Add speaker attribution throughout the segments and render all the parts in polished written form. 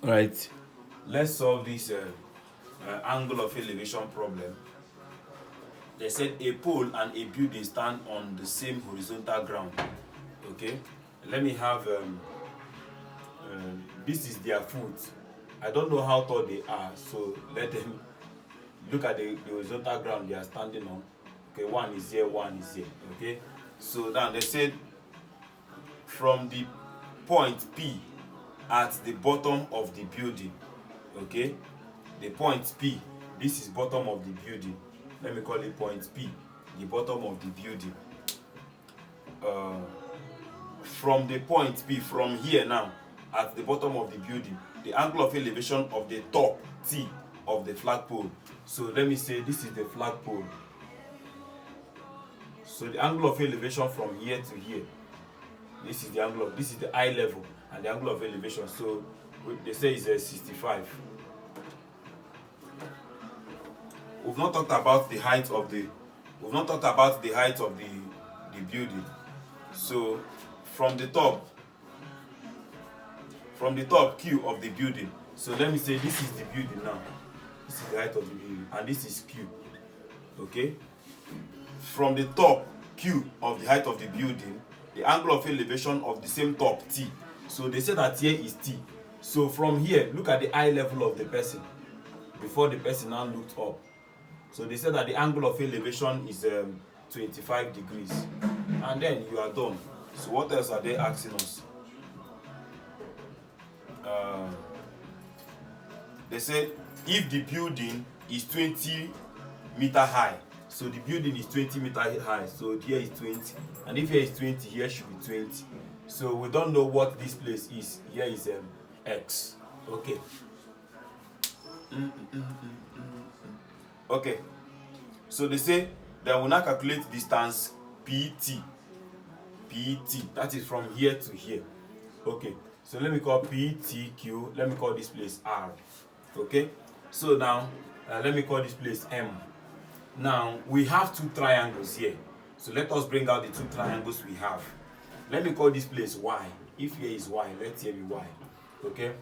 Speaker 1: Right. Let's solve this angle of elevation problem. They said a pole and a building stand on the same horizontal ground. Okay, let me have this is their foot. I don't know how tall they are, so let them look at the horizontal ground they are standing on. Okay, one is here, one is here. Okay, so now they said from the point P at the bottom of the building. Okay, the point P, this is bottom of the building. Let me call it point P, the bottom of the building. From the point P, from here now, at the bottom of the building, the angle of elevation of the top T of the flagpole. So let me say this is the flagpole. So the angle of elevation from here to here, this is the angle of, this is the eye level and the angle of elevation. So they say is 65. We've not talked about the height of the building. So from the top Q of the building. So let me say this is the building now. This is the height of the building and this is Q. Okay? From the top Q of the height of the building, the angle of elevation of the same top T. So they say that here is T. So from here, look at the eye level of the person before the person now looked up. So they said that the angle of elevation is 25 degrees. And then you are done. So what else are they asking us? They said if the building is 20 meter high, so the building is 20 meter high, so here is 20, and if here is 20, here should be 20. So we don't know what this place is. Here is X. Okay. Okay. So they say that we now calculate distance PT. PT, that is from here to here. Okay. So let me call PTQ. Let me call this place R. Okay. So now let me call this place M. Now we have two triangles here. So let us bring out the two triangles we have. Let me call this place Y. If here is Y, let here be Y. Okay.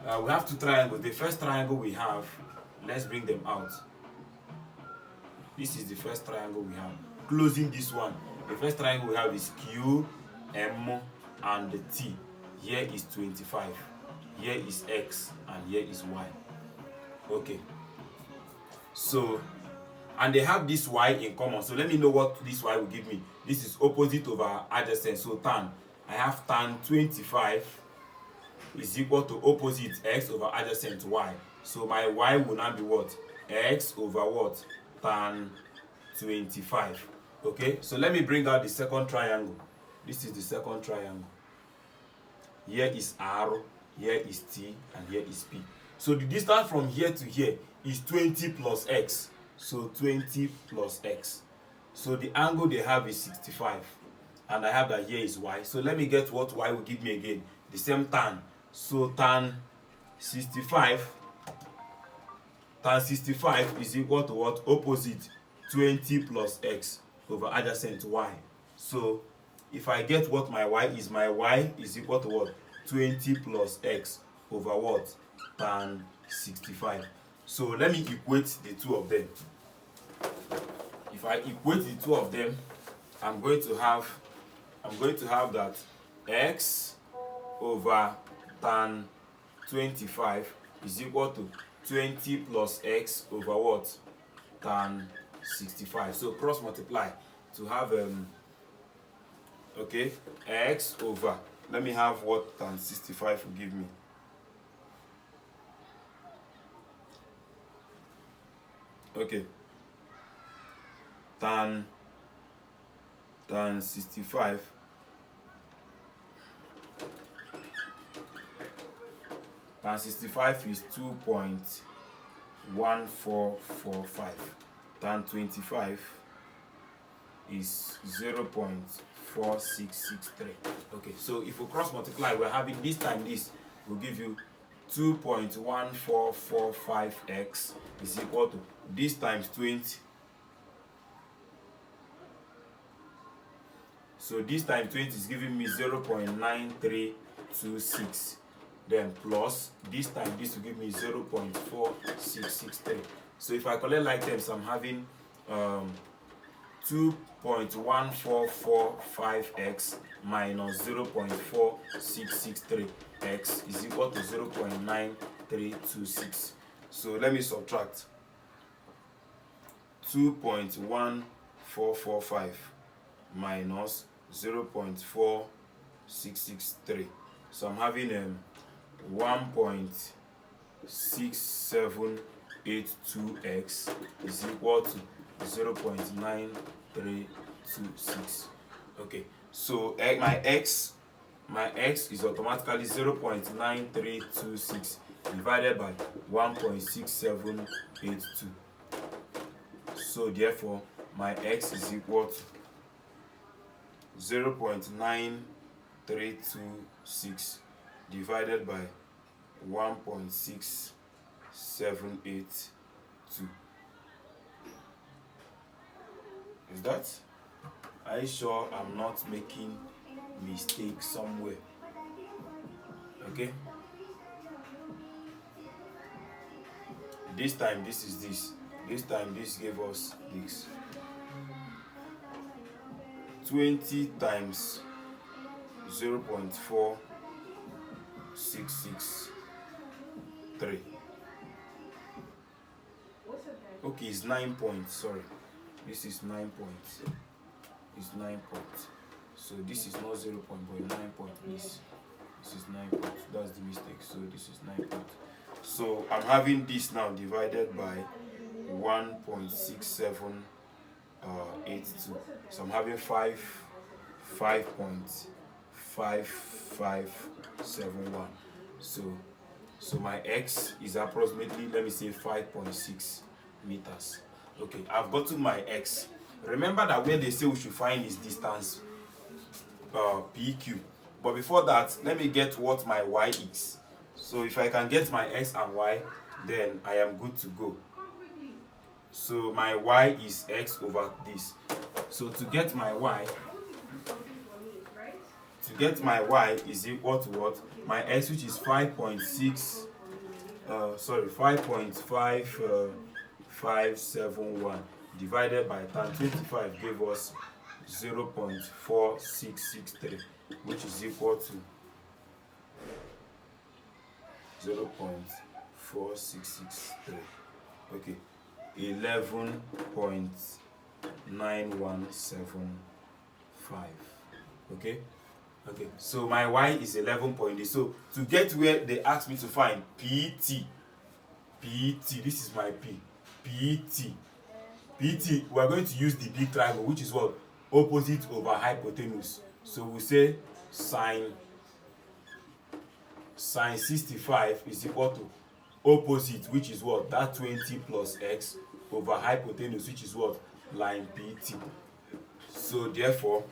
Speaker 1: We have two triangles. The first triangle we have, let's bring them out. This is the first triangle we have. Closing this one. The first triangle we have is Q, M, and the T. Here is 25. Here is X, and here is Y. Okay. So, and they have this Y in common. So let me know what this Y will give me. This is opposite over adjacent. So tan. I have tan 25 is equal to opposite X over adjacent Y. So my Y will now be what? X over what? Tan 25. Okay, so let me bring out the second triangle. This is the second triangle. Here is R, here is T, and here is P. So the distance from here to here is 20 plus X. So 20 plus X. So the angle they have is 65. And I have that here is Y. So let me get what Y will give me again. The same tan. So tan 65 is equal to what? Opposite 20 plus X over adjacent Y. So if I get what my Y is equal to what? 20 plus X over what? Tan 65. So let me equate the two of them. If I equate the two of them, I'm going to have that X over tan 25 is equal to 20 plus X over what? Tan 65. So cross multiply to have okay, X over, let me have what tan 65 will give me. Okay, tan 65 is 2.1445. Tan 25 is 0.4663. Okay, so if we cross multiply, we're having this time this will give you 2.1445x is equal to this times 20. So this times 20 is giving me 0.9326 then plus this time this will give me 0.4663. So if I collect like terms, I'm having 2.1445x minus 0.4663x is equal to 0.9326. So let me subtract 2.1445 minus 0.4663. So I'm having 1.6782x is equal to 0.9326. Okay, so my x is automatically 0.9326 divided by 1.6782. So therefore my x is equal to 0.9326 divided by 1.6782. Is that? Are you sure I'm not making mistake somewhere? Okay. This time this is this. This time this gave us this. 20 times 0.4663. Okay, it's 9 points. Sorry, this is 9 points. It's 9 points. So this is not 0 point, but 9 points. This is 9 points. That's the mistake. So this is 9 points. So I'm having this now divided by 1.6782. So I'm having 5.5571. So my x is approximately, let me say, 5.6 meters. Okay, I've gotten my x. Remember that where they say we should find is distance PQ. But before that, let me get what my y is. So if I can get my x and y, then I am good to go. So my y is x over this. So to get my y is equal to what? My x, which is 5.571 divided by tan 25 gave us 0.4663, which is equal to 0.4663. Okay, 11.9175. Okay. Okay, so my y is 11.8. So to get where they asked me to find PT, this is my P, PT, we are going to use the big triangle, which is what? Opposite over hypotenuse. So we say sine 65 is equal to opposite, which is what? That 20 plus x over hypotenuse, which is what? Line PT. So therefore,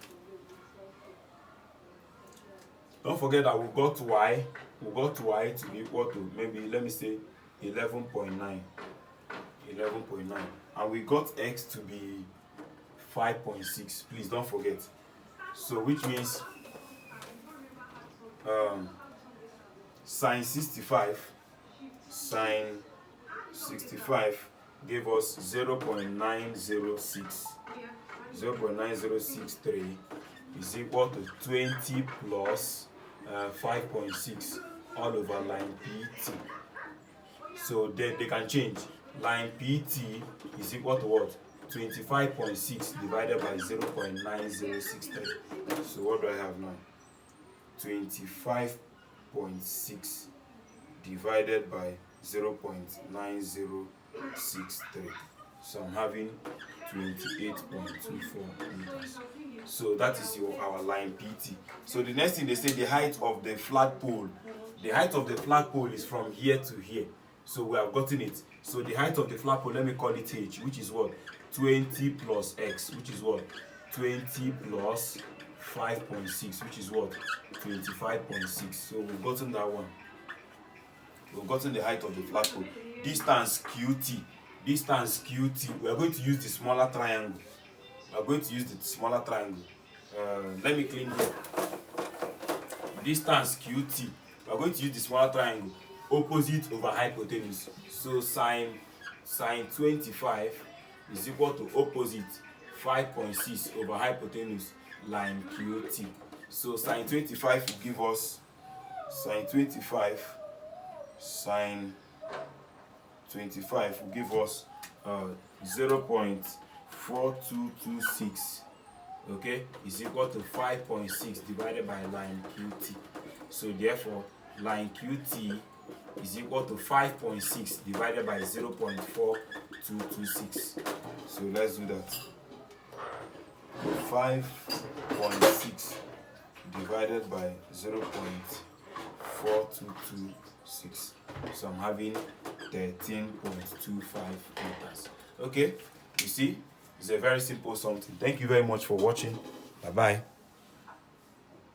Speaker 1: don't forget that we got y to be equal to, maybe, let me say 11.9, and we got x to be 5.6. Please don't forget. So which means sine 65 gave us 0.9063 is equal to 20 plus 5.6 all over line PT. So they can change. Line PT is equal to what? 25.6 divided by 0.9063. So what do I have now? 25.6 divided by 0.9063. So I'm having 28.24 meters. So that is our line PT. So the next thing they say, the height of the flagpole. The height of the flagpole is from here to here. So we have gotten it. So the height of the flagpole, let me call it h, which is what? 20 plus x, which is what? 20 plus 5.6, which is what? 25.6. So we've gotten that one. We've gotten the height of the flagpole. Distance QT. We are going to use the smaller triangle. Let me clean here. Distance QT. we are going to use the smaller triangle, opposite over hypotenuse. So sine 25 is equal to opposite 5.6 over hypotenuse line QT. So sine 25 will give us sine 25 will give us 0.4226, okay, is equal to 5.6 divided by line QT. So therefore line QT is equal to 5.6 divided by 0.4226. So let's do that. 5.6 divided by 0.4226. So I'm having 13.25 meters. Okay, you see, it's a very simple something. Thank you very much for watching. Bye bye.